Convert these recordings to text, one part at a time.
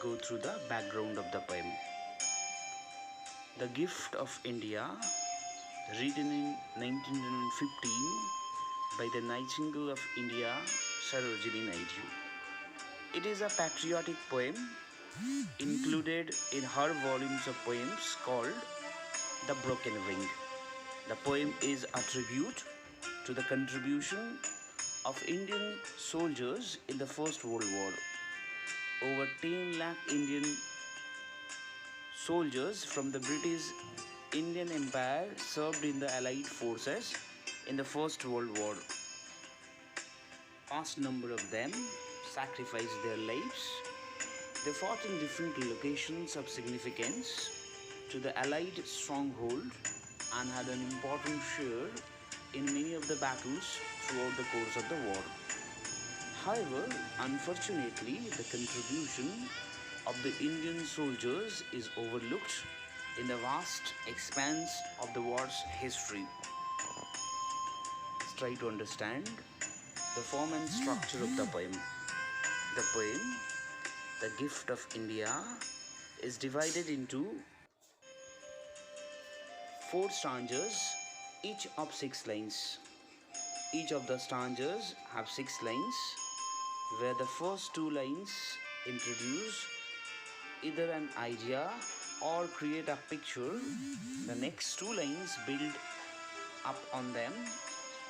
go through the background of the poem. The Gift of India, written in 1915 by the Nightingale of India, Sarojini Naidu. It is a patriotic poem included in her volumes of poems called The Broken Wing. The poem is a tribute to the contribution of Indian soldiers in the First World War. Over 10 lakh Indian soldiers from the British Indian Empire served in the Allied forces in the First World War. Vast number of them sacrificed their lives. They fought in different locations of significance to the Allied stronghold and had an important share in many of the battles throughout the course of the war. However, unfortunately, the contribution of the Indian soldiers is overlooked in the vast expanse of the war's history. Let's try to understand the form and structure of the poem. The poem, The Gift of India, is divided into 4 stanzas, each of 6 lines. Each of the stanzas have 6 lines, where the first 2 lines introduce either an idea or create a picture. The next 2 lines build up on them,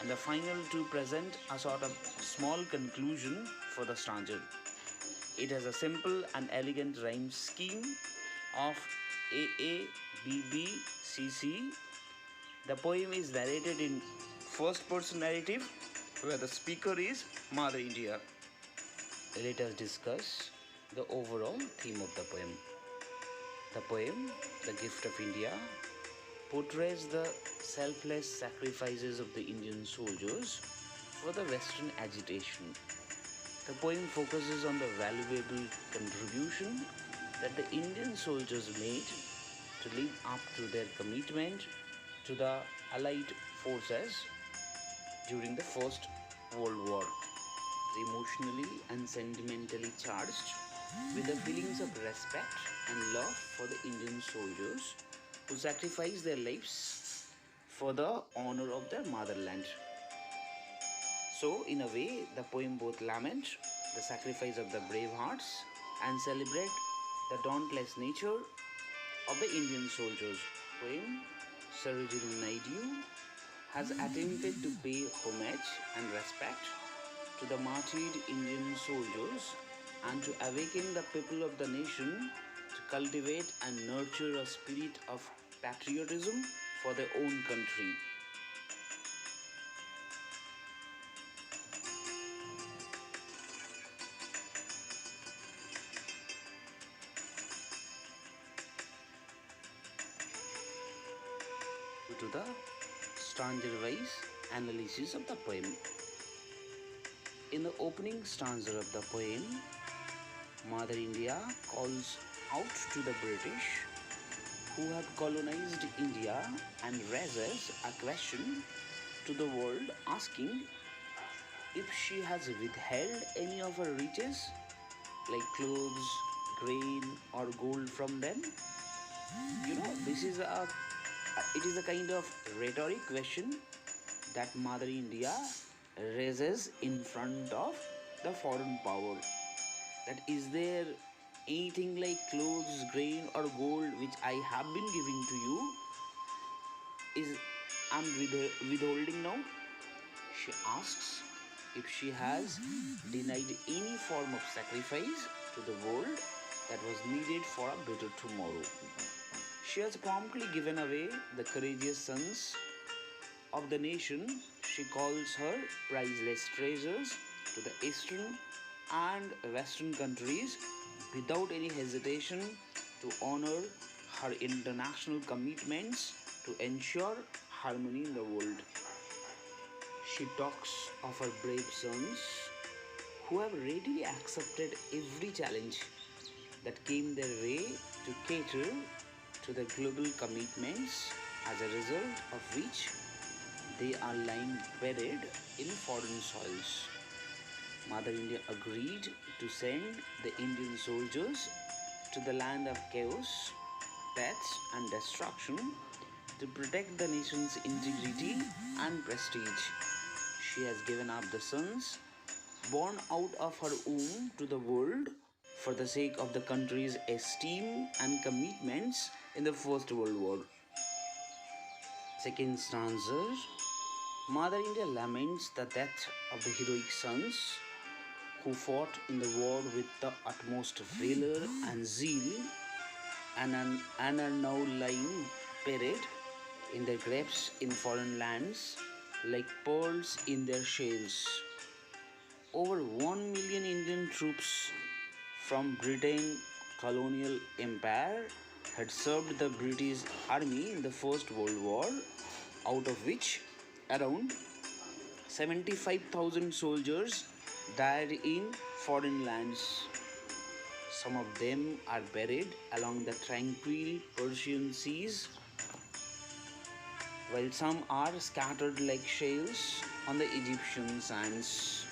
and the final 2 present a sort of small conclusion for the stanza. It has a simple and elegant rhyme scheme of AA, BB, CC. The poem is narrated in first person narrative, where the speaker is Mother India. Let us discuss the overall theme of the poem. The poem, The Gift of India, portrays the selfless sacrifices of the Indian soldiers for the Western agitation. The poem focuses on the valuable contribution that the Indian soldiers made to live up to their commitment to the Allied forces during the First World War. Emotionally and sentimentally charged with the feelings of respect and love for the Indian soldiers who sacrificed their lives for the honor of their motherland. So, in a way, the poem both laments the sacrifice of the brave hearts and celebrate the dauntless nature of the Indian soldiers. Poem Sarojini Naidu has attempted to pay homage and respect to the martyred Indian soldiers and to awaken the people of the nation to cultivate and nurture a spirit of patriotism for their own country. To the stanza-wise analysis of the poem. In the opening stanza of the poem, Mother India calls out to the British who have colonized India and raises a question to the world asking if she has withheld any of her riches like clothes, grain or gold from them. This is a kind of rhetoric question that Mother India raises in front of the foreign power. That is there anything like clothes, grain or gold which I have been giving to you is I'm withholding now? She asks if she has denied any form of sacrifice to the world that was needed for a better tomorrow. She has promptly given away the courageous sons of the nation. She calls her priceless treasures to the Eastern and Western countries without any hesitation to honor her international commitments to ensure harmony in the world. She talks of her brave sons who have readily accepted every challenge that came their way to cater to the global commitments, as a result of which they are lying buried in foreign soils. Mother India agreed to send the Indian soldiers to the land of chaos, death, and destruction to protect the nation's integrity and prestige. She has given up the sons born out of her womb to the world for the sake of the country's esteem and commitments in the First World War. Second stanza. Mother India laments the death of the heroic sons who fought in the war with the utmost valor and zeal and are now lying buried in their graves in foreign lands like pearls in their shells. Over 1 million Indian troops from Britain colonial empire had served the British army in the First World War, out of which around 75,000 soldiers died in foreign lands. Some of them are buried along the tranquil Persian seas, while some are scattered like shells on the Egyptian sands.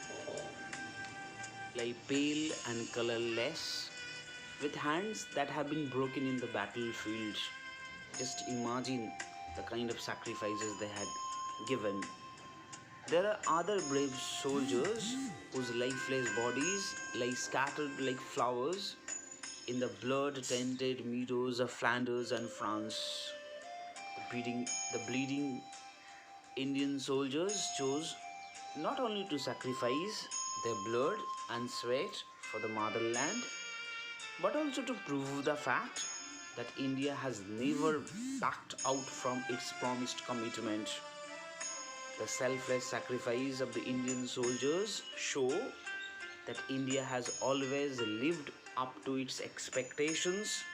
Lie pale and colorless, with hands that have been broken in the battlefield. Just imagine the kind of sacrifices they had given. There are other brave soldiers whose lifeless bodies lie scattered like flowers in the blood-tainted meadows of Flanders and France. The bleeding Indian soldiers chose not only to sacrifice their blood and sweat for the motherland, but also to prove the fact that India has never backed out from its promised commitment. The selfless sacrifice of the Indian soldiers show that India has always lived up to its expectations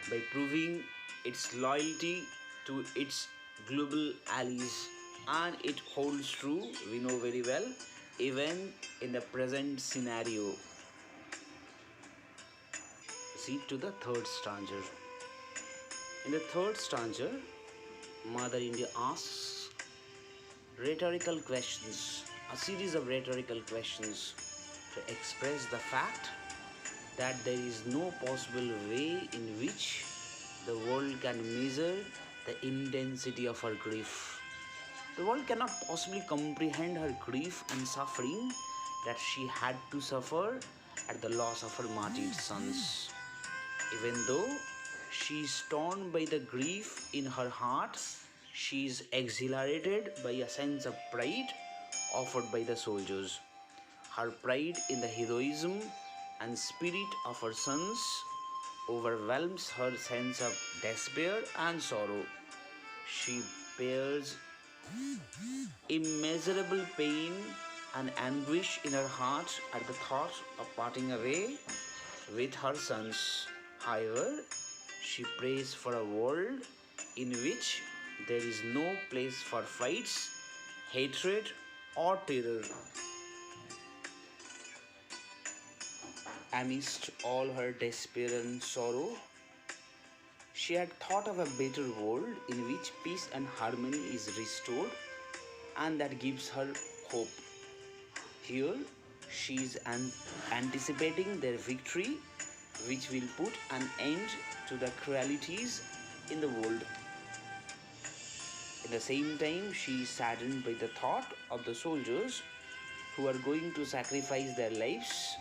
by proving its loyalty to its global allies, and it holds true, we know very well, even in the present scenario. See to the third stanza. In the third stanza, Mother India asks rhetorical questions, a series of rhetorical questions to express the fact that there is no possible way in which the world can measure the intensity of her grief. The world cannot possibly comprehend her grief and suffering that she had to suffer at the loss of her martyred sons. Even though she is torn by the grief in her heart, she is exhilarated by a sense of pride offered by the soldiers. Her pride in the heroism and spirit of her sons overwhelms her sense of despair and sorrow. She bears immeasurable pain and anguish in her heart at the thought of parting away with her sons. However, she prays for a world in which there is no place for fights, hatred, or terror. Amidst all her despair and sorrow, she had thought of a better world in which peace and harmony is restored, and that gives her hope. Here, she is anticipating their victory, which will put an end to the cruelties in the world. At the same time, she is saddened by the thought of the soldiers who are going to sacrifice their lives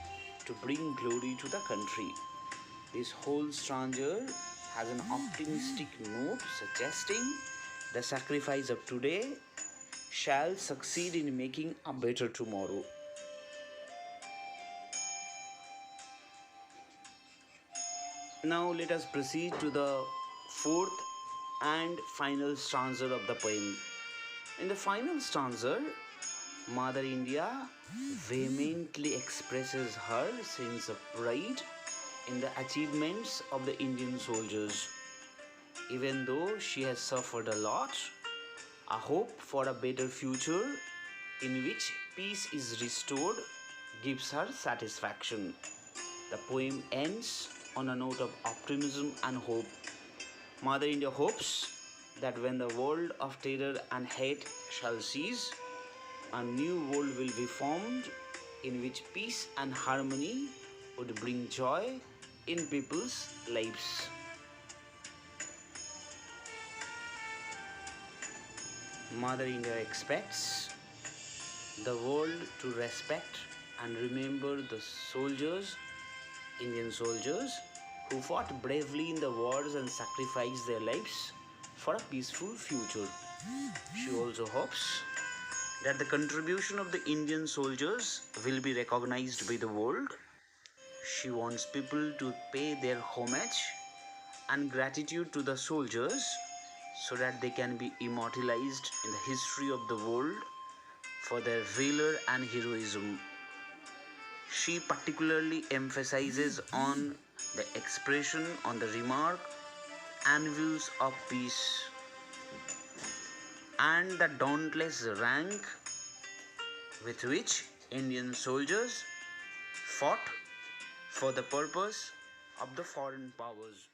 to bring glory to the country. This whole stanza has an optimistic note suggesting the sacrifice of today shall succeed in making a better tomorrow. Now let us proceed to the fourth and final stanza of the poem. In the final stanza, Mother India vehemently expresses her sense of pride in the achievements of the Indian soldiers. Even though she has suffered a lot, a hope for a better future in which peace is restored gives her satisfaction. The poem ends on a note of optimism and hope. Mother India hopes that when the world of terror and hate shall cease, a new world will be formed in which peace and harmony would bring joy in people's lives. Mother India expects the world to respect and remember the soldiers, Indian soldiers, who fought bravely in the wars and sacrificed their lives for a peaceful future. She also hopes that the contribution of the Indian soldiers will be recognized by the world. She wants people to pay their homage and gratitude to the soldiers so that they can be immortalized in the history of the world for their valor and heroism. She particularly emphasizes on the expression on the remark anvils of peace and the dauntless rank with which Indian soldiers fought for the purpose of the foreign powers.